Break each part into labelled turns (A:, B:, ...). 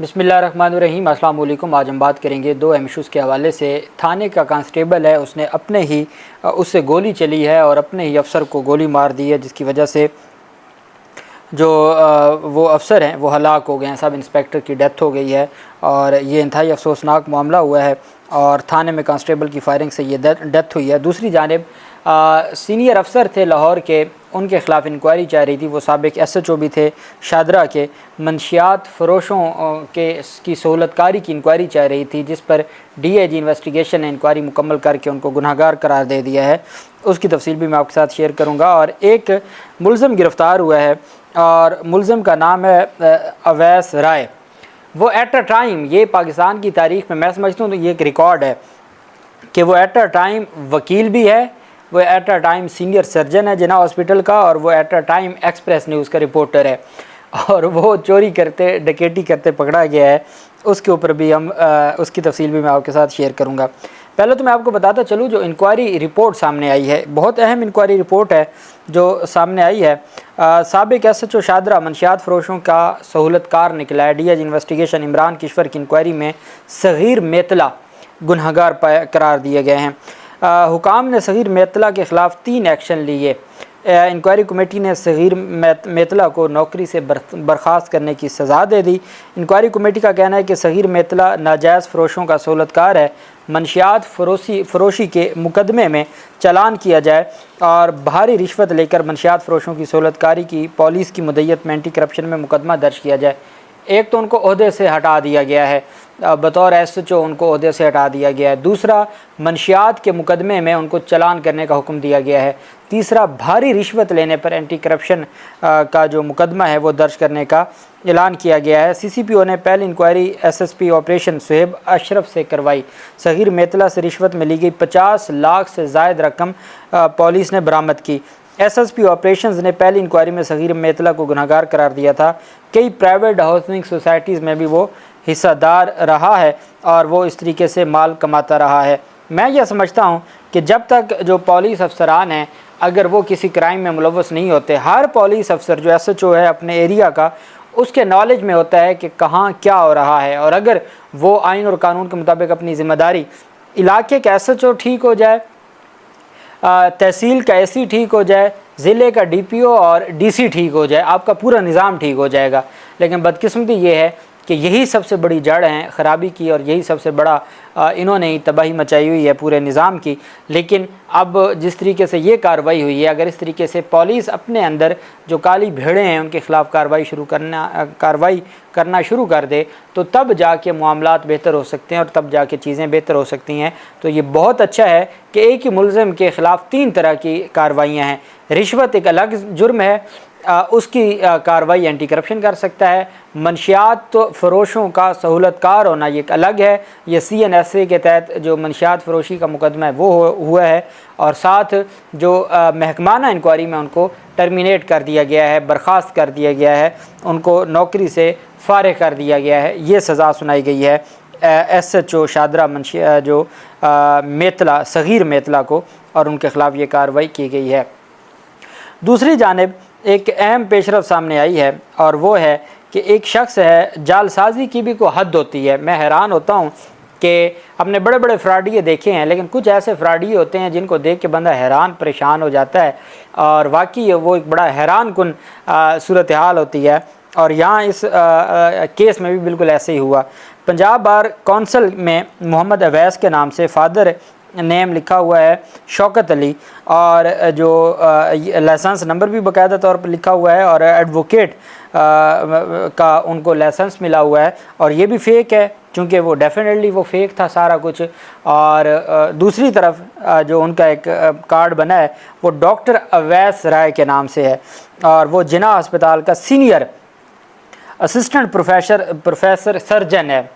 A: बिस्मिल्लाहिर्रहमानिर्रहीम। अस्सलाम वालेकुम। आज हम बात करेंगे दो अहम इशूज़ के हवाले से। थाने का कांस्टेबल है, उसने अपने ही उससे गोली चली है और अपने ही अफसर को गोली मार दी है, जिसकी वजह से जो वो अफसर हैं वो हलाक हो गए हैं। सब इंस्पेक्टर की डेथ हो गई है और ये इंतहाई अफसोसनाक मामला हुआ है और थाने में कांस्टेबल की फायरिंग से ये डेथ हुई है। दूसरी जानिब सीनियर अफसर थे लाहौर के, उनके ख़िलाफ़ इंक्वायरी चाह रही थी। वो साबिक SHO भी थे शादरा के। मंशियात फ़रोशों की सहूलतकारी की इंक्वायरी चाह रही थी, जिस पर DIG इन्वेस्टिगेशन ने इंक्वायरी मुकम्मल करके उनको गुनहगार करार दे दिया है। उसकी तफसील भी मैं आपके साथ शेयर करूँगा। और एक मुलज़म गिरफ़्तार हुआ है और मुलज़म का नाम है अवैस राय। वो एट अ टाइम, ये पाकिस्तान की तारीख़ में मैं समझता हूँ तो ये एक रिकॉर्ड है कि वो एट अ टाइम वकील भी है, वो at a time senior surgeon है जिन्ना हॉस्पिटल का, और वो at a time express news का रिपोर्टर है। और वो चोरी करते डकैती करते पकड़ा गया है। उसके ऊपर भी हम उसकी तफसील भी मैं आपके साथ शेयर करूँगा। पहले तो मैं आपको बताता चलूँ, जो इंक्वायरी रिपोर्ट सामने आई है, बहुत अहम इंक्वायरी रिपोर्ट है जो सामने आई है। साबिक SHO शादरा मंशियात फ़रोशों का सहूलतकार निकला है। DIG इन्वेस्टिगेशन इमरान किश्वर की इंक्वायरी में सग़ीर मेतला गुनहगार करार दिए गए हैं। हुकाम ने सग़ीर मेतला के ख़िलाफ़ 3 एक्शन लिए। इंक्वायरी कमेटी ने सग़ीर मेतला को नौकरी से बर्खास्त करने की सज़ा दे दी। इंक्वायरी कमेटी का कहना है कि सग़ीर मेतला नाजायज़ फ़रोशों का सहूलतकार है। मंशियात फ़रोशी के मुकदमे में चालान किया जाए और भारी रिश्वत लेकर मंशियात फ़रोशों की सहूलतकारी की पॉलिस की मुद्दत में एंटी करप्शन में मुकदमा दर्ज किया जाए। एक तो उनको ओहदे से हटा दिया गया है, बतौर SHO उनको ओहदे से हटा दिया गया है। दूसरा, मंशियात के मुकदमे में उनको चालान करने का हुक्म दिया गया है। तीसरा, भारी रिश्वत लेने पर एंटी करप्शन का जो मुकदमा है वो दर्ज करने का ऐलान किया गया है। CCPO ने पहली inquiry SSP operation Suhaib Ashraf से करवाई। सग़ीर मेतला से रिश्वत में ली गई 50 लाख से ज़ायद रकम पुलिस ने बरामद की। SSP ऑपरेशंस ने पहली इंक्वायरी में सग़ीर मेतला को गुनहगार करार दिया था। कई प्राइवेट हाउसिंग सोसाइटीज़ में भी वो हिस्सेदार रहा है और वो इस तरीके से माल कमाता रहा है। मैं यह समझता हूँ कि जब तक जो पुलिस अफसरान हैं, अगर वो किसी क्राइम में मुलव्वस नहीं होते, हर पुलिस अफसर जो SHO है अपने एरिया का, उसके नॉलेज में होता है कि कहाँ क्या हो रहा है। और अगर वो आइन और कानून के मुताबिक अपनी ज़िम्मेदारी, इलाके का SHO ठीक हो जाए, तहसील का AC ठीक हो जाए, ज़िले का DPO और DC ठीक हो जाए, आपका पूरा निज़ाम ठीक हो जाएगा। लेकिन बदकिस्मती ये है कि यही सबसे बड़ी जड़ हैं ख़राबी की और यही सबसे बड़ा इन्होंने ही तबाही मचाई हुई है पूरे निज़ाम की। लेकिन अब जिस तरीके से ये कार्रवाई हुई है, अगर इस तरीके से पुलिस अपने अंदर जो काली भेड़ें हैं उनके ख़िलाफ़ कार्रवाई करना शुरू कर दे, तो तब जाके मामलात बेहतर हो सकते हैं और तब जाके चीज़ें बेहतर हो सकती हैं। तो ये बहुत अच्छा है कि एक ही मुलज़म के ख़िलाफ़ 3 तरह की कार्रवाइयाँ हैं। रिश्वत एक अलग जुर्म है, उसकी कार्रवाई एंटी करप्शन कर सकता है। मंशियात फ़रोशों का सहूलतकार होना ये एक अलग है। ये CNSA के तहत जो मंशियात फ़रोशी का मुकदमा है वो हुआ है। और साथ जो महकमाना इंक्वायरी में उनको टर्मिनेट कर दिया गया है, बर्खास्त कर दिया गया है, उनको नौकरी से फ़ारिग कर दिया गया है, ये सज़ा सुनाई गई है SHO शादरा जो मेतला, सग़ीर मेतला को, और उनके ख़िलाफ़ ये कार्रवाई की गई है। दूसरी जानिब एक अहम पेशरफ सामने आई है और वो है कि एक शख्स है, जालसाजी की भी कोई हद होती है। मैं हैरान होता हूँ कि हमने बड़े बड़े फ्रॉडिये देखे हैं, लेकिन कुछ ऐसे फ्रॉडिये होते हैं जिनको देख के बंदा हैरान परेशान हो जाता है और वाकई वो एक बड़ा हैरान कुन सूरत हाल होती है। और यहाँ इस केस में भी बिल्कुल ऐसे ही हुआ। पंजाब बार कौंसल में मोहम्मद अवैस के नाम से फादर नेम लिखा हुआ है शौकत अली, और जो लाइसेंस नंबर भी बाकायदा तौर पर लिखा हुआ है, और एडवोकेट का उनको लाइसेंस मिला हुआ है। और ये भी फ़ेक है, चूँकि वो डेफिनेटली वो फ़ेक था सारा कुछ। और दूसरी तरफ जो उनका एक कार्ड बना है वो डॉक्टर अवैस राय के नाम से है, और वो जिन्ना अस्पताल का सीनियर असिस्टेंट प्रोफेसर सर्जन है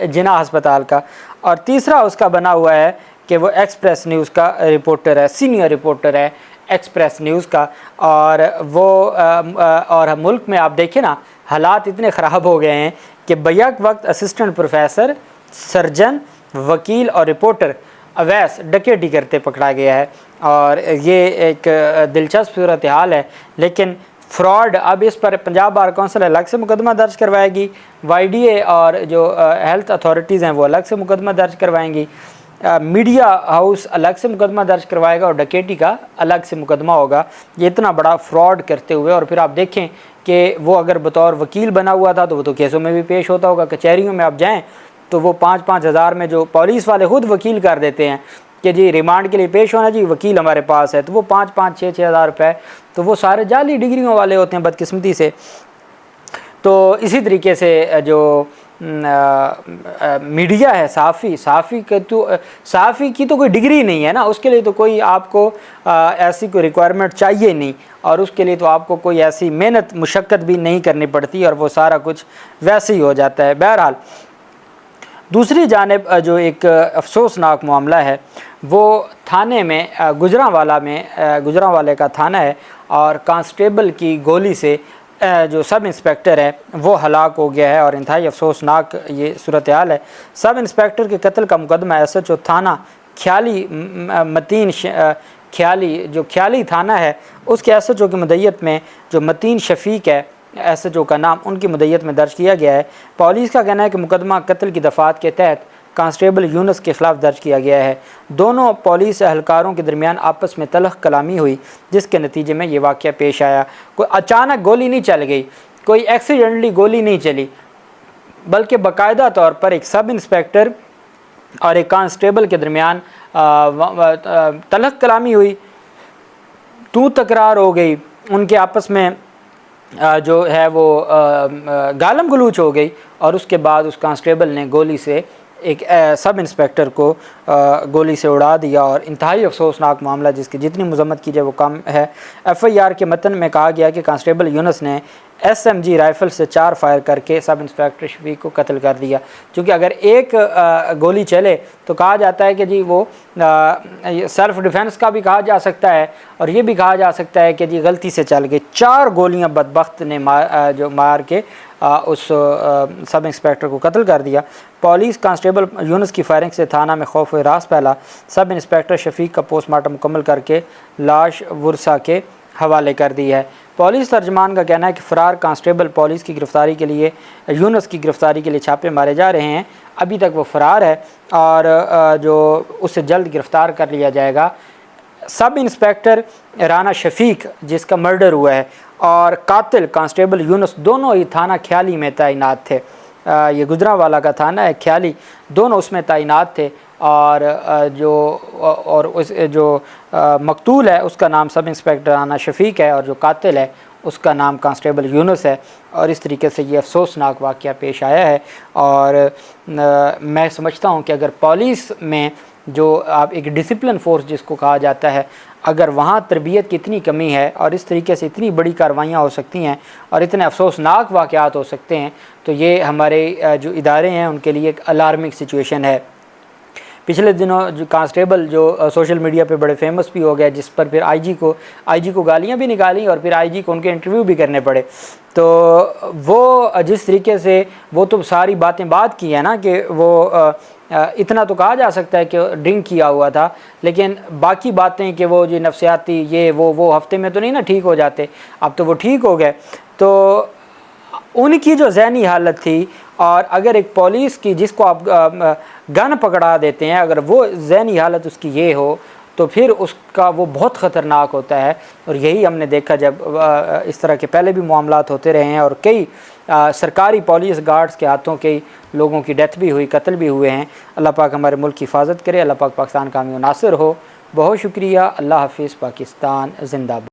A: जिन्ना अस्पताल का। और तीसरा उसका बना हुआ है कि वो एक्सप्रेस न्यूज़ का रिपोर्टर है, सीनियर रिपोर्टर है एक्सप्रेस न्यूज़ का। और वो और मुल्क में आप देखें ना, हालात इतने ख़राब हो गए हैं कि बैक वक्त असिस्टेंट प्रोफेसर, सर्जन, वकील और रिपोर्टर अवैस डकैती करते पकड़ा गया है। और ये एक दिलचस्प सूरत हाल है। लेकिन फ्रॉड, अब इस पर पंजाब बार कौंसिल अलग से मुकदमा दर्ज करवाएगी, YDA और जो हेल्थ अथॉरिटीज़ हैं वो अलग से मुकदमा दर्ज करवाएंगी, मीडिया हाउस अलग से मुकदमा दर्ज करवाएगा और डकैती का अलग से मुकदमा होगा। ये इतना बड़ा फ्रॉड करते हुए, और फिर आप देखें कि वो अगर बतौर वकील बना हुआ था तो वो तो केसों में भी पेश होता होगा। कचहरियों में आप जाएँ तो वो 5-5 हज़ार में जो पुलिस वाले खुद वकील कर देते हैं कि जी रिमांड के लिए पेश होना जी, वकील हमारे पास है, तो वो 5-5, 6-6 हज़ार रुपये, तो वो सारे जाली डिग्रियों वाले होते हैं बदकिस्मती से। तो इसी तरीके से जो मीडिया है, सहाफ़ी की तो कोई डिग्री नहीं है ना, उसके लिए तो कोई आपको ऐसी कोई रिक्वायरमेंट चाहिए नहीं, और उसके लिए तो आपको कोई ऐसी मेहनत मुशक्क़त भी नहीं करनी पड़ती, और वो सारा कुछ वैसे ही हो जाता है। बहरहाल दूसरी जानिब जो एक अफसोसनाक मामला है वो थाने में गुजरांवाले का थाना है, और कांस्टेबल की गोली से जो सब इंस्पेक्टर है वो हलाक हो गया है, और इंतहाई अफसोसनाक ये सूरत हाल है। सब इंस्पेक्टर के कत्ल का मुकदमा SHO थाना ख्याली थाना है, उसके SHO की मुद्दत में जो मतीन शफीक है SHO का नाम, उनकी मुद्दत में दर्ज किया गया है। पुलिस का कहना है कि मुकदमा कत्ल की दफ़ात के तहत कांस्टेबल यूनुस के ख़िलाफ़ दर्ज किया गया है। दोनों पुलिस एहलकारों के दरमियान आपस में तलख़ कलामी हुई, जिसके नतीजे में ये वाक़या पेश आया। कोई अचानक गोली नहीं चल गई, कोई एक्सीडेंटली गोली नहीं चली, बल्कि बाकायदा तौर पर एक सब इंस्पेक्टर और एक कांस्टेबल के दरमियान तलख़ कलामी हुई, तू तकरार हो गई, उनके आपस में जो है वो गालम गलूच हो गई, और उसके बाद उस कांस्टेबल ने गोली से एक सब इंस्पेक्टर को गोली से उड़ा दिया। और इंतहाई अफसोसनाक मामला, जिसकी जितनी मजम्मत की जाए वो कम है। FIR के मतन में कहा गया कि कांस्टेबल यूनुस ने SMG राइफ़ल से 4 फायर करके सब इंस्पेक्टर शफीक को कत्ल कर दिया। क्योंकि अगर एक गोली चले तो कहा जाता है कि जी वो सेल्फ़ डिफेंस का भी कहा जा सकता है, और ये भी कहा जा सकता है कि जी गलती से चल गई। 4 गोलियां बदबख्त ने मार के उस सब इंस्पेक्टर को कत्ल कर दिया। पुलिस कांस्टेबल यूनुस की फायरिंग से थाना में खौफ व हरास फैला। सब इंस्पेक्टर शफीक का पोस्टमार्टम मुकम्मल करके लाश वर्सा के हवाले कर दी है। पुलिस तर्जमान का कहना है कि फ़रार कांस्टेबल पुलिस की गिरफ़्तारी के लिए, यूनुस की गिरफ़्तारी के लिए छापे मारे जा रहे हैं। अभी तक वो फ़रार है और जो उसे जल्द गिरफ़्तार कर लिया जाएगा। सब इंस्पेक्टर राना शफीक जिसका मर्डर हुआ है और कातिल कांस्टेबल यूनुस दोनों ही थाना ख्याली में तैनात थे। ये गुजरांवाला का थाना है, ख्याली, दोनों उसमें तैनात थे। और जो मकतूल है उसका नाम सब इंस्पेक्टर राना शफीक है, और जो कातिल है उसका नाम कांस्टेबल यूनुस है। और इस तरीके से ये अफसोसनाक वाक़या पेश आया है। और मैं समझता हूँ कि अगर पुलिस में जो आप एक डिसिप्लिन फोर्स जिसको कहा जाता है, अगर वहाँ तरबियत की इतनी कमी है और इस तरीके से इतनी बड़ी कार्रवाइयाँ हो सकती हैं और इतने अफसोसनाक वाक़यात हो सकते हैं, तो ये हमारे जो इदारे हैं उनके लिए एक अलार्मिंग सिचुएशन है। पिछले दिनों जो कांस्टेबल जो सोशल मीडिया पे बड़े फेमस भी हो गया, जिस पर फिर आईजी को गालियाँ भी निकाली और फिर आईजी को उनके इंटरव्यू भी करने पड़े। तो वो जिस तरीके से वो तो सारी बातें बात की है ना कि वो इतना तो कहा जा सकता है कि ड्रिंक किया हुआ था, लेकिन बाकी बातें कि वो जो नफ्सियाती ये वो हफ्ते में तो नहीं ना ठीक हो जाते। अब तो वो ठीक हो गए। तो उनकी जो ज़हनी हालत थी, और अगर एक पुलिस की जिसको आप गन पकड़ा देते हैं, अगर वो ज़हनी हालत उसकी ये हो तो फिर उसका वो बहुत ख़तरनाक होता है। और यही हमने देखा जब इस तरह के पहले भी मामलात होते रहे हैं और कई सरकारी पुलिस गार्ड्स के हाथों कई लोगों की डेथ भी हुई, कत्ल भी हुए हैं। अल्लाह पाक हमारे मुल्क की हिफाजत करे, अल्लाह पाक पाकिस्तान कामयाब नासिर हो। बहुत शुक्रिया। अल्लाह हाफिज़। पाकिस्तान जिंदाबाद।